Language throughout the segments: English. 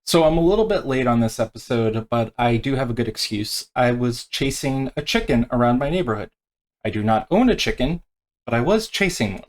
So I'm a little bit late on this episode, but I do have a good excuse. I was chasing a chicken around my neighborhood. I do not own a chicken, but I was chasing one.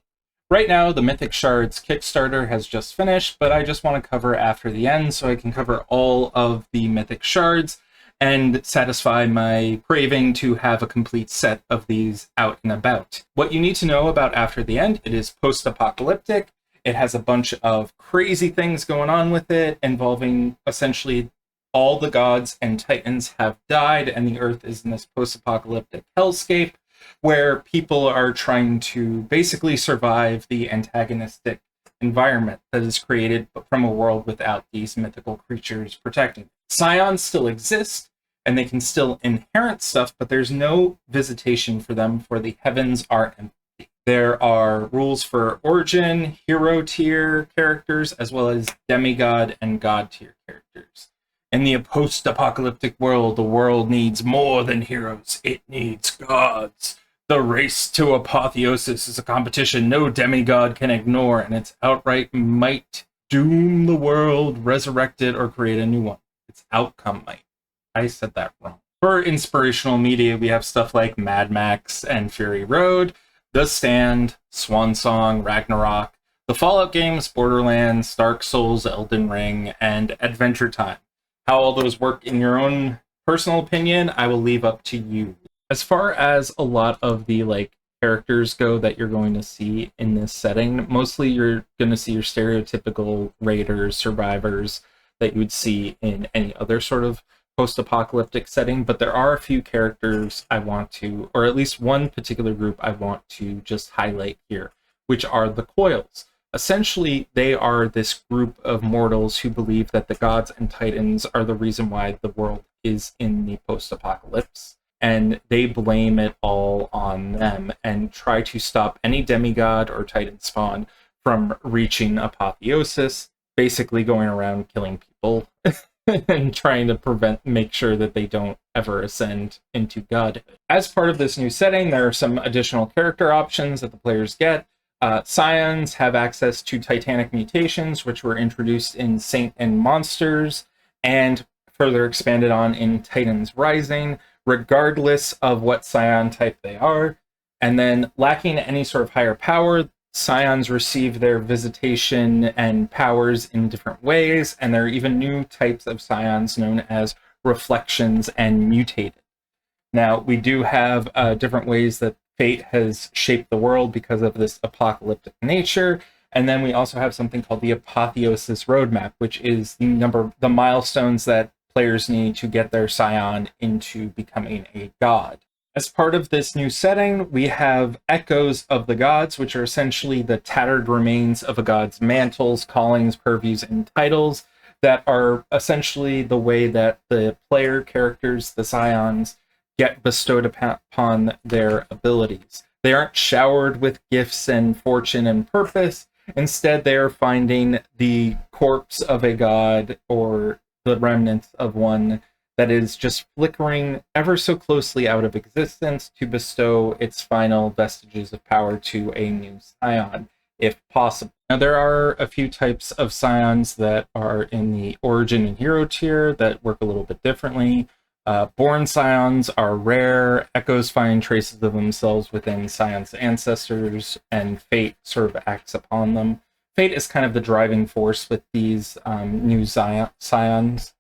Right now, the Mythic Shards Kickstarter has just finished, but I just want to cover after the end so I can cover all of the Mythic Shards and satisfy my craving to have a complete set of these out and about. What you need to know about After the End, it is post-apocalyptic. It has a bunch of crazy things going on with it, involving essentially all the gods and titans have died, and the earth is in this post-apocalyptic hellscape where people are trying to basically survive the antagonistic environment that is created from a world without these mythical creatures protecting them. Scions still exist, and they can still inherit stuff, but there's no visitation for them, for the heavens are empty. There are rules for origin, hero tier characters, as well as demigod and god tier characters. In the post-apocalyptic world, the world needs more than heroes. It needs gods. The race to Apotheosis is a competition no demigod can ignore, and its outright might doom the world, resurrect it, or create a new one. Its outcome might. I said that wrong. For inspirational media, we have stuff like Mad Max and Fury Road, The Stand, Swan Song, Ragnarok, the Fallout games, Borderlands, Dark Souls, Elden Ring, and Adventure Time. How all those work in your own personal opinion, I will leave up to you. As far as a lot of the characters go that you're going to see in this setting, mostly you're going to see your stereotypical raiders, survivors that you would see in any other sort of post-apocalyptic setting, but there are a few characters I want to, or at least one particular group I want to just highlight here, which are the Coils. Essentially, they are this group of mortals who believe that the gods and titans are the reason why the world is in the post-apocalypse, and they blame it all on them and try to stop any demigod or titan spawn from reaching apotheosis, basically going around killing people and trying to make sure that they don't ever ascend into godhood. As part of this new setting, there are some additional character options that the players get. Scions have access to titanic mutations, which were introduced in Saint and Monsters, and further expanded on in Titans Rising, regardless of what Scion type they are. And then, lacking any sort of higher power, Scions receive their visitation and powers in different ways, and there are even new types of Scions known as Reflections and Mutated. Now, we do have different ways that fate has shaped the world because of this apocalyptic nature, and then we also have something called the Apotheosis Roadmap, which is the milestones that players need to get their Scion into becoming a god. As part of this new setting, we have echoes of the gods, which are essentially the tattered remains of a god's mantles, callings, purviews, and titles that are essentially the way that the player characters, the Scions, get bestowed upon their abilities. They aren't showered with gifts and fortune and purpose. Instead, they are finding the corpse of a god or the remnants of one that is just flickering ever so closely out of existence to bestow its final vestiges of power to a new Scion, if possible. Now, there are a few types of Scions that are in the origin and hero tier that work a little bit differently. Born Scions are rare. Echoes find traces of themselves within Scion's ancestors, and fate sort of acts upon them. Fate is kind of the driving force with these new Scions.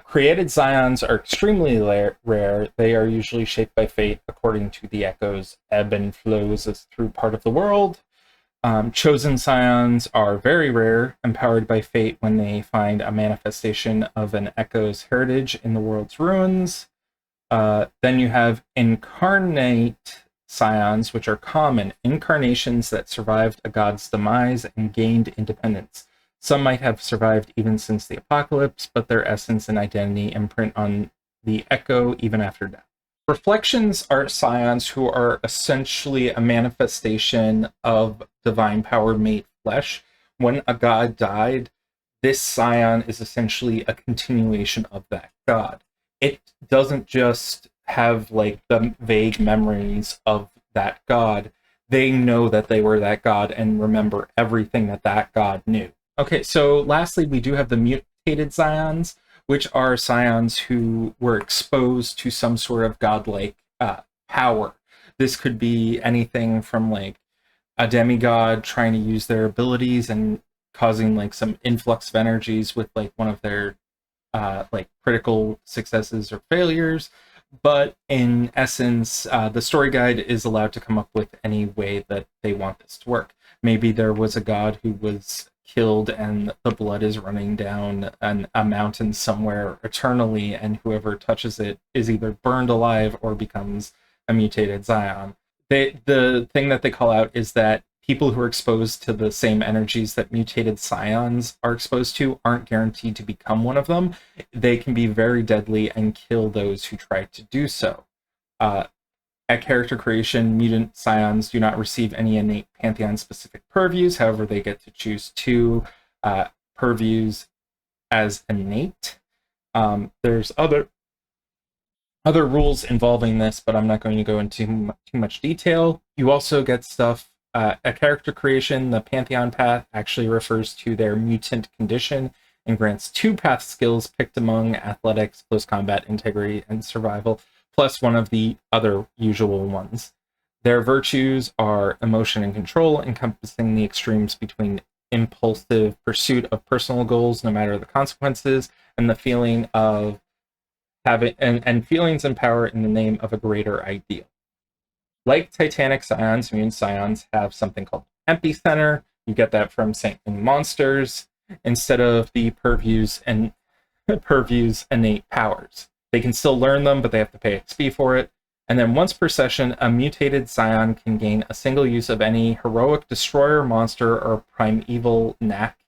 Created Scions are extremely rare. They are usually shaped by fate according to the Echo's ebb and flows as through part of the world. Chosen Scions are very rare, empowered by fate when they find a manifestation of an Echo's heritage in the world's ruins. Then you have incarnate Scions, which are common, incarnations that survived a god's demise and gained independence. Some might have survived even since the apocalypse, but their essence and identity imprint on the Echo even after death. Reflections are Scions who are essentially a manifestation of divine power made flesh. When a god died, this Scion is essentially a continuation of that god. It doesn't just have the vague memories of that god. They know that they were that god and remember everything that that god knew. Okay, so lastly, we do have the mutated Scions, which are Scions who were exposed to some sort of godlike power. This could be anything from like a demigod trying to use their abilities and causing like some influx of energies with like one of their like critical successes or failures. But in essence, the story guide is allowed to come up with any way that they want this to work. Maybe there was a god who was killed and the blood is running down a mountain somewhere eternally, and whoever touches it is either burned alive or becomes a mutated Scion. The thing that they call out is that people who are exposed to the same energies that mutated Scions are exposed to aren't guaranteed to become one of them. They can be very deadly and kill those who try to do so. At character creation, mutant Scions do not receive any innate Pantheon-specific purviews. However, they get to choose 2 purviews as innate. There's other rules involving this, but I'm not going to go into too much detail. You also get stuff at character creation. The Pantheon path actually refers to their mutant condition and grants 2 path skills picked among athletics, close combat, integrity, and survival, plus one of the other usual ones. Their virtues are emotion and control, encompassing the extremes between impulsive pursuit of personal goals, no matter the consequences, and the feeling of having and feelings and power in the name of a greater ideal. Like Titanic Scions, mutant Scions have something called Epicenter. You get that from Saintly Monsters instead of the purviews and purviews innate powers. They can still learn them, but they have to pay XP for it. And then once per session, a mutated Scion can gain a single use of any heroic destroyer, monster, or primeval knack.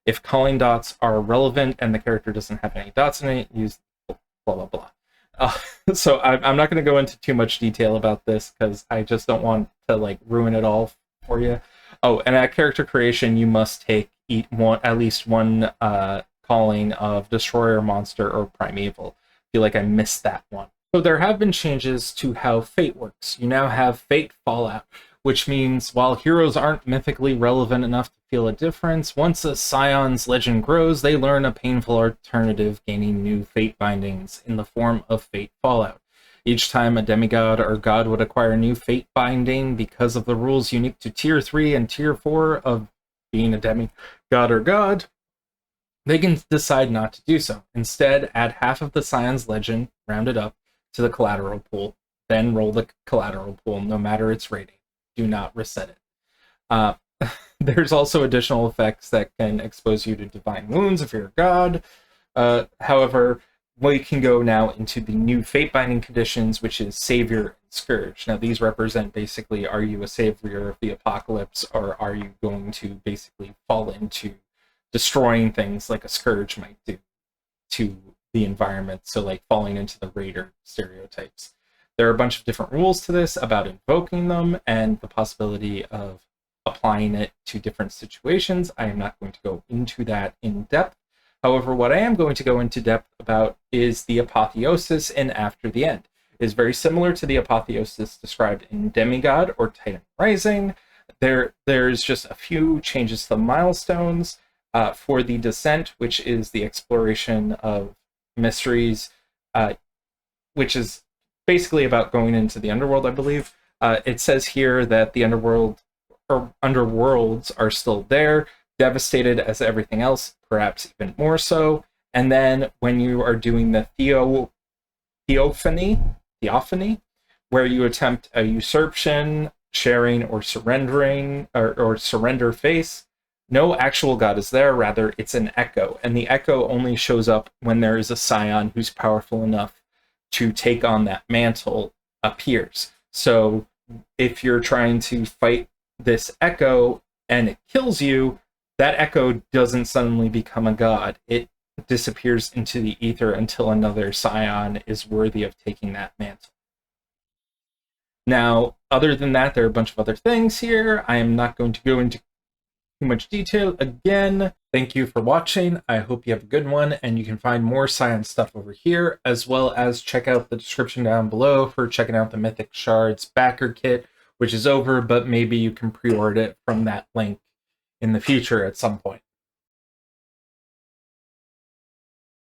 If calling dots are relevant and the character doesn't have any dots in it, use blah, blah, blah. So I'm not going to go into too much detail about this because I just don't want to like ruin it all for you. Oh, and at character creation, you must take at least one calling of destroyer, monster, or primeval. I feel like I missed that one. So there have been changes to how fate works. You now have fate fallout, which means while heroes aren't mythically relevant enough to feel a difference, once a Scion's legend grows, they learn a painful alternative, gaining new fate bindings in the form of fate fallout. Each time a demigod or god would acquire a new fate binding because of the rules unique to Tier 3 and Tier 4 of being a demigod or god, they can decide not to do so. Instead, add half of the Scion's legend, rounded up, to the collateral pool. Then roll the collateral pool, no matter its rating. Do not reset it. There's also additional effects that can expose you to divine wounds if you're a god. However, we can go now into the new fate binding conditions, which is Savior and Scourge. Now, these represent basically, are you a savior of the apocalypse, or are you going to basically fall into destroying things like a Scourge might do to the environment, so like falling into the raider stereotypes. There are a bunch of different rules to this about invoking them and the possibility of applying it to different situations. I am not going to go into that in depth. However, what I am going to go into depth about is the Apotheosis in After the End. It is very similar to the Apotheosis described in Demigod or Titan Rising. There's just a few changes to the milestones. For the Descent, which is the exploration of mysteries, which is basically about going into the underworld, I believe. It says here that the underworld or underworlds are still there, devastated as everything else, perhaps even more so. And then when you are doing the theophany, where you attempt a usurpation, sharing, or surrendering, or surrender face, no actual god is there, rather it's an echo, and the echo only shows up when there is a Scion who's powerful enough to take on that mantle appears. So if you're trying to fight this echo and it kills you, that echo doesn't suddenly become a god. It disappears into the ether until another Scion is worthy of taking that mantle. Now, other than that, there are a bunch of other things here. I am not going to go into too much detail. Again, thank you for watching. I hope you have a good one, and you can find more science stuff over here, as well as check out the description down below for checking out the Mythic Shards backer kit, which is over, but maybe you can pre-order it from that link in the future at some point.